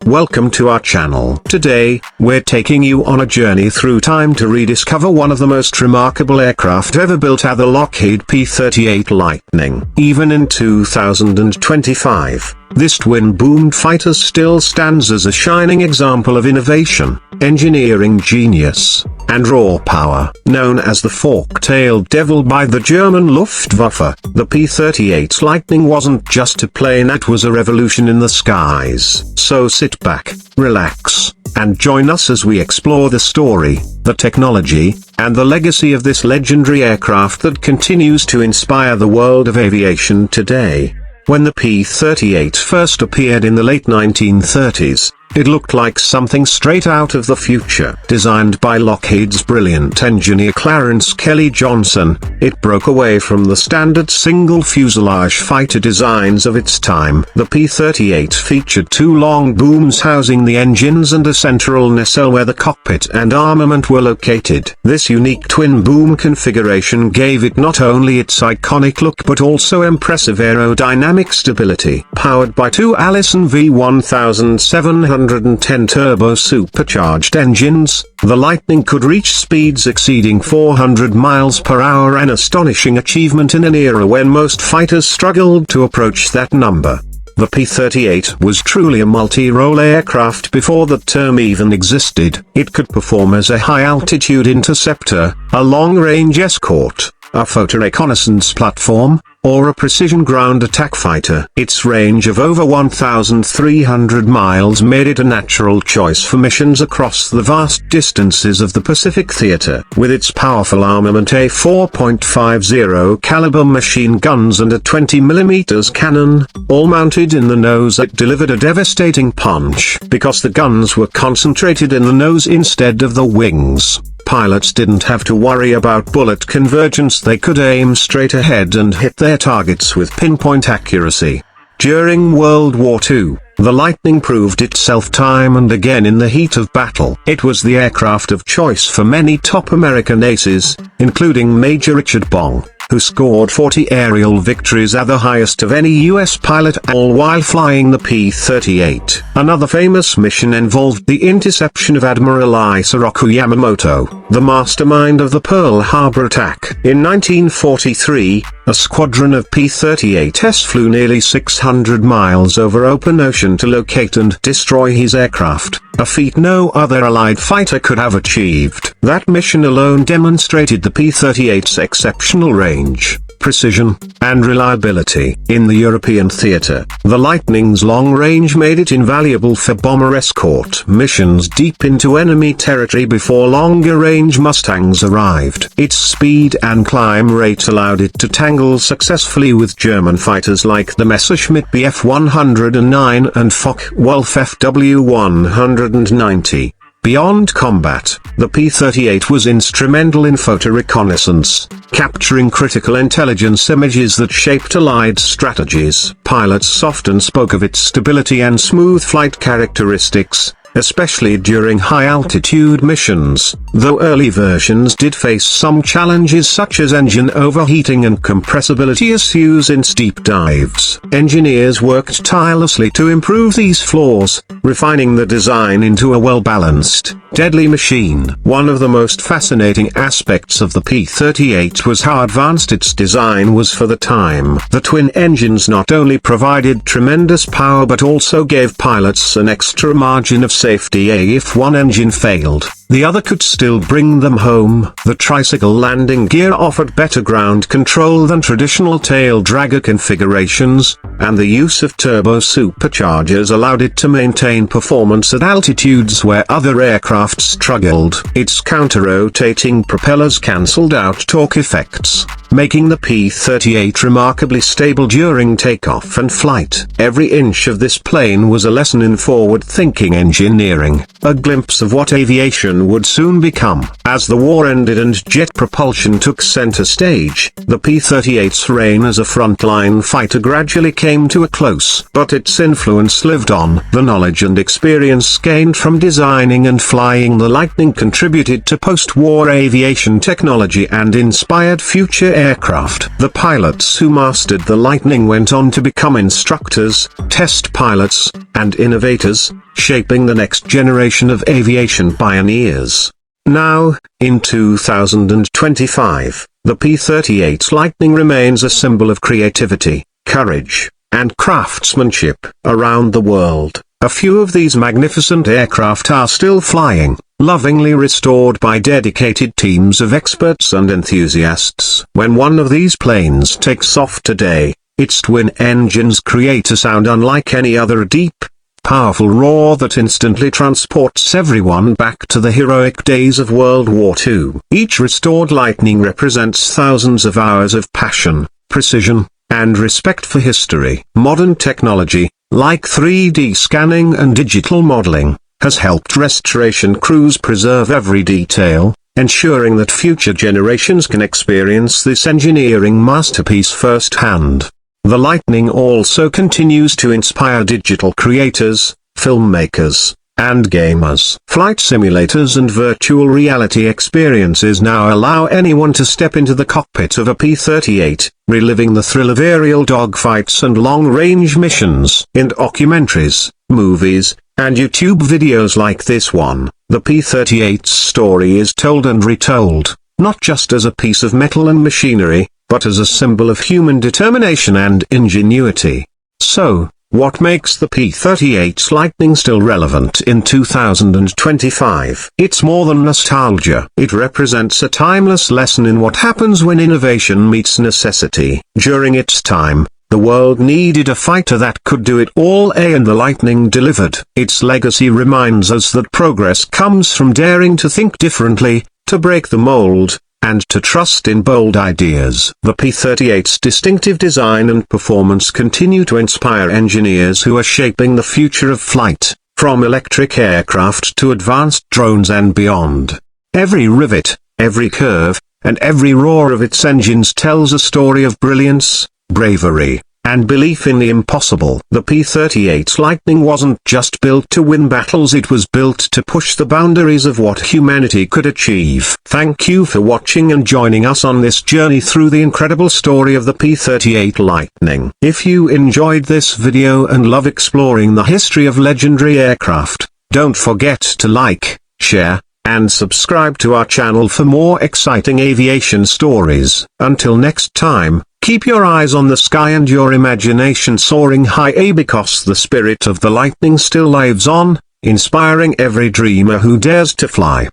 Welcome to our channel. Today, we're taking you on a journey through time to rediscover one of the most remarkable aircraft ever built, the Lockheed P-38 Lightning. Even in 2025, this twin-boomed fighter still stands as a shining example of innovation, engineering genius, and raw power. Known as the fork-tailed devil by the German Luftwaffe, the P-38 Lightning wasn't just a plane, it was a revolution in the skies. So sit back, relax, and join us as we explore the story, the technology, and the legacy of this legendary aircraft that continues to inspire the world of aviation today. When the P-38 first appeared in the late 1930s, it looked like something straight out of the future. Designed by Lockheed's brilliant engineer Clarence Kelly Johnson, it broke away from the standard single-fuselage fighter designs of its time. The P-38 featured two long booms housing the engines and a central nacelle where the cockpit and armament were located. This unique twin-boom configuration gave it not only its iconic look but also impressive aerodynamic stability. Powered by two Allison V1710 turbo-supercharged engines, the Lightning could reach speeds exceeding 400 miles per hour, an astonishing achievement in an era when most fighters struggled to approach that number. The P-38 was truly a multi-role aircraft before the term even existed. It could perform as a high-altitude interceptor, a long-range escort, a photo reconnaissance platform, or a precision ground attack fighter. Its range of over 1,300 miles made it a natural choice for missions across the vast distances of the Pacific Theater. With its powerful armament, a 4.50 caliber machine guns and a 20mm cannon, all mounted in the nose, it delivered a devastating punch. Because the guns were concentrated in the nose instead of the wings, pilots didn't have to worry about bullet convergence. They could aim straight ahead and hit their targets with pinpoint accuracy. During World War II, the Lightning proved itself time and again in the heat of battle. It was the aircraft of choice for many top American aces, including Major Richard Bong, who scored 40 aerial victories, at the highest of any U.S. pilot, all while flying the P-38. Another famous mission involved the interception of Admiral Isoroku Yamamoto, the mastermind of the Pearl Harbor attack. In 1943, a squadron of P-38s flew nearly 600 miles over open ocean to locate and destroy his aircraft, a feat no other Allied fighter could have achieved. That mission alone demonstrated the P-38's exceptional range, precision, and reliability. In the European theater, the Lightning's long range made it invaluable for bomber escort missions deep into enemy territory before longer-range Mustangs arrived. Its speed and climb rate allowed it to tangle successfully with German fighters like the Messerschmitt Bf 109 and Focke-Wulf FW 190. Beyond combat, the P-38 was instrumental in photo reconnaissance, capturing critical intelligence images that shaped Allied strategies. Pilots often spoke of its stability and smooth flight characteristics, especially during high-altitude missions, though early versions did face some challenges such as engine overheating and compressibility issues in steep dives. Engineers worked tirelessly to improve these flaws, refining the design into a well-balanced, deadly machine. One of the most fascinating aspects of the P-38 was how advanced its design was for the time. The twin engines not only provided tremendous power but also gave pilots an extra margin of safety. If one engine failed, the other could still bring them home. The tricycle landing gear offered better ground control than traditional tail dragger configurations, and the use of turbo superchargers allowed it to maintain performance at altitudes where other aircraft struggled. Its counter-rotating propellers cancelled out torque effects, making the P-38 remarkably stable during takeoff and flight. Every inch of this plane was a lesson in forward-thinking engineering, a glimpse of what aviation would soon become. As the war ended and jet propulsion took center stage, the P-38's reign as a frontline fighter gradually came to a close. But its influence lived on. The knowledge and experience gained from designing and flying the Lightning contributed to post-war aviation technology and inspired future aircraft. The pilots who mastered the Lightning went on to become instructors, test pilots, and innovators, shaping the next generation of aviation pioneers. Now, in 2025, the P-38 Lightning remains a symbol of creativity, courage, and craftsmanship around the world. A few of these magnificent aircraft are still flying, lovingly restored by dedicated teams of experts and enthusiasts. When one of these planes takes off today, its twin engines create a sound unlike any other, a deep, powerful roar that instantly transports everyone back to the heroic days of World War II. Each restored Lightning represents thousands of hours of passion, precision, and respect for history. Modern technology, like 3D scanning and digital modeling, has helped restoration crews preserve every detail, ensuring that future generations can experience this engineering masterpiece firsthand. The Lightning also continues to inspire digital creators, filmmakers, and gamers. Flight simulators and virtual reality experiences now allow anyone to step into the cockpit of a P-38, reliving the thrill of aerial dogfights and long-range missions. In documentaries, movies, and YouTube videos like this one, the P-38's story is told and retold, not just as a piece of metal and machinery, but as a symbol of human determination and ingenuity. So, what makes the P-38 Lightning still relevant in 2025? It's more than nostalgia. It represents a timeless lesson in what happens when innovation meets necessity. During its time, the world needed a fighter that could do it all, and the Lightning delivered. Its legacy reminds us that progress comes from daring to think differently, to break the mold, and to trust in bold ideas. The P-38's distinctive design and performance continue to inspire engineers who are shaping the future of flight, from electric aircraft to advanced drones and beyond. Every rivet, every curve, and every roar of its engines tells a story of brilliance, bravery, and belief in the impossible. The P-38 Lightning wasn't just built to win battles, it was built to push the boundaries of what humanity could achieve. Thank you for watching and joining us on this journey through the incredible story of the P-38 Lightning. If you enjoyed this video and love exploring the history of legendary aircraft, don't forget to like, share, and subscribe to our channel for more exciting aviation stories. Until next time, keep your eyes on the sky and your imagination soaring high, because the spirit of the Lightning still lives on, inspiring every dreamer who dares to fly.